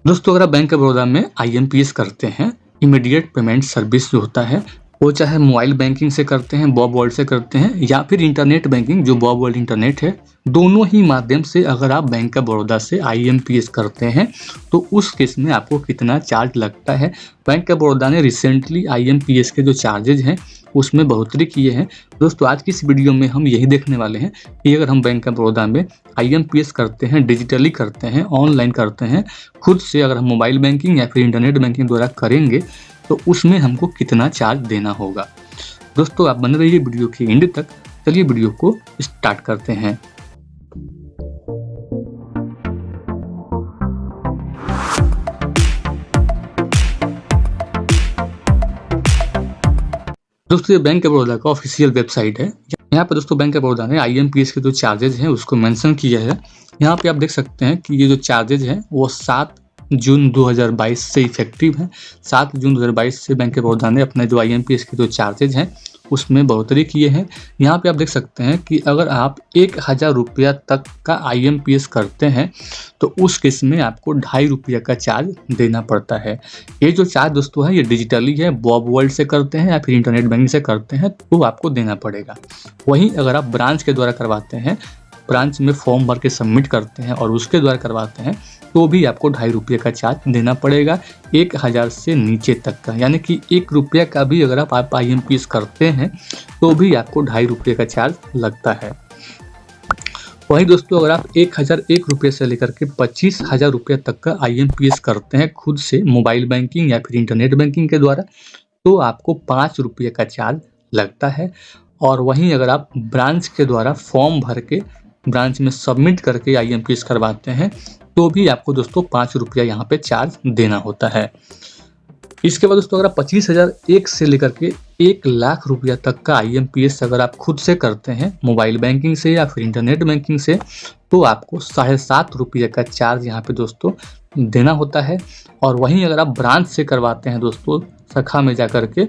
दोस्तों अगर आप बैंक ऑफ बड़ौदा में आईएमपीएस करते हैं, इमीडिएट पेमेंट सर्विस जो होता है वो चाहे मोबाइल बैंकिंग से करते हैं, बॉब वर्ल्ड से करते हैं या फिर इंटरनेट बैंकिंग जो बॉब वर्ल्ड इंटरनेट है, दोनों ही माध्यम से अगर आप बैंक ऑफ बड़ौदा से आईएमपीएस करते हैं तो उस केस में आपको कितना चार्ज लगता है। बैंक ऑफ बड़ौदा ने रिसेंटली आईएमपीएस के जो चार्जेज हैं उसमें बढ़ोतरी किए हैं। दोस्तों आज की इस वीडियो में हम यही देखने वाले हैं कि अगर हम बैंक ऑफ बड़ौदा में आईएमपीएस करते हैं, डिजिटली करते हैं, ऑनलाइन करते हैं, खुद से अगर हम मोबाइल बैंकिंग या फिर इंटरनेट बैंकिंग द्वारा करेंगे तो उसमें हमको कितना चार्ज देना होगा। दोस्तों आप बने रहिए वीडियो के एंड तक। चलिए वीडियो को स्टार्ट करते हैं। दोस्तों ये बैंक ऑफ बड़ौदा का ऑफिशियल वेबसाइट है। यहाँ पे दोस्तों बैंक ऑफ बड़ौदा ने आईएमपीएस के जो चार्जेज हैं उसको मेंशन किया है। यहाँ पे आप देख सकते हैं कि ये जो चार्जेज हैं वो 7 जून 2022 से इफेक्टिव है। 7 जून 2022 से बैंक ऑफ बड़ौदा ने अपने जो आईएमपीएस के जो चार्जेज हैं उसमें बढ़ोतरी किए हैं। यहाँ पे आप देख सकते हैं कि अगर आप 1000 रुपया तक का आईएमपीएस करते हैं तो उस केस में आपको 2.5 रुपया का चार्ज देना पड़ता है। ये जो चार्ज दोस्तों है ये डिजिटली है, बॉब वर्ल्ड से करते हैं या फिर इंटरनेट बैंकिंग से करते हैं तो आपको देना पड़ेगा। वहीं अगर आप ब्रांच के द्वारा करवाते हैं, ब्रांच में फॉर्म भर के सबमिट करते हैं और उसके द्वारा करवाते हैं तो भी आपको 2.5 रुपये का चार्ज देना पड़ेगा 1000 से नीचे तक का। यानी कि 1 रुपया का भी अगर आप आईएमपीएस करते हैं तो भी आपको 2.5 रुपये का चार्ज लगता है। वहीं दोस्तों अगर आप 1001 रुपये से लेकर के 25,000 रुपये तक का आईएमपीएस करते हैं खुद से मोबाइल बैंकिंग या फिर इंटरनेट बैंकिंग के द्वारा तो आपको 5 रुपये का चार्ज लगता है। और वहीं अगर आप ब्रांच के द्वारा फॉर्म भर के ब्रांच में सबमिट करके आईएमपीएस करवाते हैं तो भी आपको दोस्तों 5 रुपया यहाँ पे चार्ज देना होता है। इसके बाद दोस्तों अगर आप 25,001 से लेकर के 1 लाख रुपया तक का आईएमपीएस अगर आप खुद से करते हैं मोबाइल बैंकिंग से या फिर इंटरनेट बैंकिंग से तो आपको 7.5 रुपये का चार्ज यहाँ पे दोस्तों देना होता है। और वहीं अगर आप ब्रांच से करवाते हैं दोस्तों शाखा में जा करके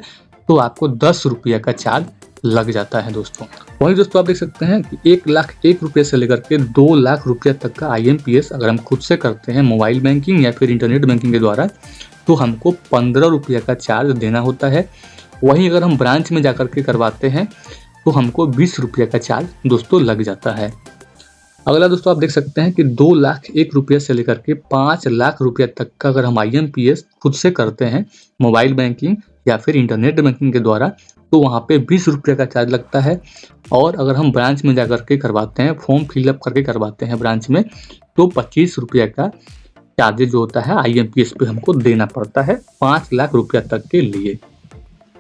तो आपको 10 रुपया का चार्ज लग जाता है दोस्तों। वहीं दोस्तों आप देख सकते हैं कि 1,01 रुपये से लेकर के 2 लाख रुपया तक का आईएमपीएस अगर हम खुद से करते हैं मोबाइल बैंकिंग या फिर इंटरनेट बैंकिंग के द्वारा तो हमको 15 रुपया का चार्ज देना होता है। वहीं अगर हम ब्रांच में जाकर के करवाते हैं तो हमको 20 रुपया का चार्ज दोस्तों लग जाता है। अगला दोस्तों आप देख सकते हैं कि 2,01 रुपये से लेकर के 5 लाख रुपया तक का अगर हम आईएमपीएस खुद से करते हैं मोबाइल बैंकिंग या फिर इंटरनेट बैंकिंग के द्वारा तो वहाँ पे 20 रुपये का चार्ज लगता है। और अगर हम ब्रांच में जाकर के करवाते हैं, फॉर्म फिलअप करके करवाते हैं ब्रांच में तो 25 रुपये का चार्जेज जो होता है आईएमपीएस पे हमको देना पड़ता है 5 लाख रुपया तक के लिए।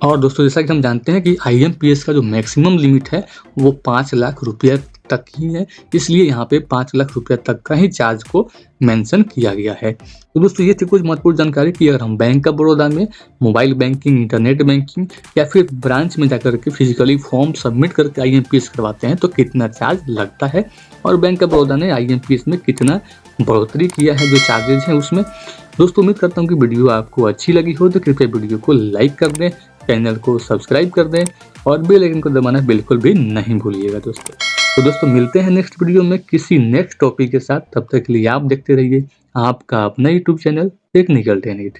और दोस्तों जैसा कि हम जानते हैं कि आईएमपीएस का जो मैक्सिमम लिमिट है वो 5 लाख रुपया तक ही है, इसलिए यहाँ पे 5 लाख रुपया तक का ही चार्ज को मेंशन किया गया है। तो दोस्तों ये थी कुछ महत्वपूर्ण जानकारी कि अगर हम बैंक ऑफ बड़ौदा में मोबाइल बैंकिंग, इंटरनेट बैंकिंग या फिर ब्रांच में जाकर के फिजिकली फॉर्म सबमिट करके आईएमपीएस करवाते हैं तो कितना चार्ज लगता है और बैंक ऑफ बड़ौदा ने आईएमपीएस में कितना बढ़ोतरी किया है जो चार्जेज हैं उसमें। दोस्तों उम्मीद करता हूँ कि वीडियो आपको अच्छी लगी हो तो कृपया वीडियो को लाइक कर दें, चैनल को सब्सक्राइब कर दें और बेल आइकन को दबाना बिल्कुल भी नहीं भूलिएगा दोस्तों। तो दोस्तों मिलते हैं नेक्स्ट वीडियो में किसी नेक्स्ट टॉपिक के साथ। तब तक के लिए आप देखते रहिए आपका अपना यूट्यूब चैनल टेक्निकल 10 8।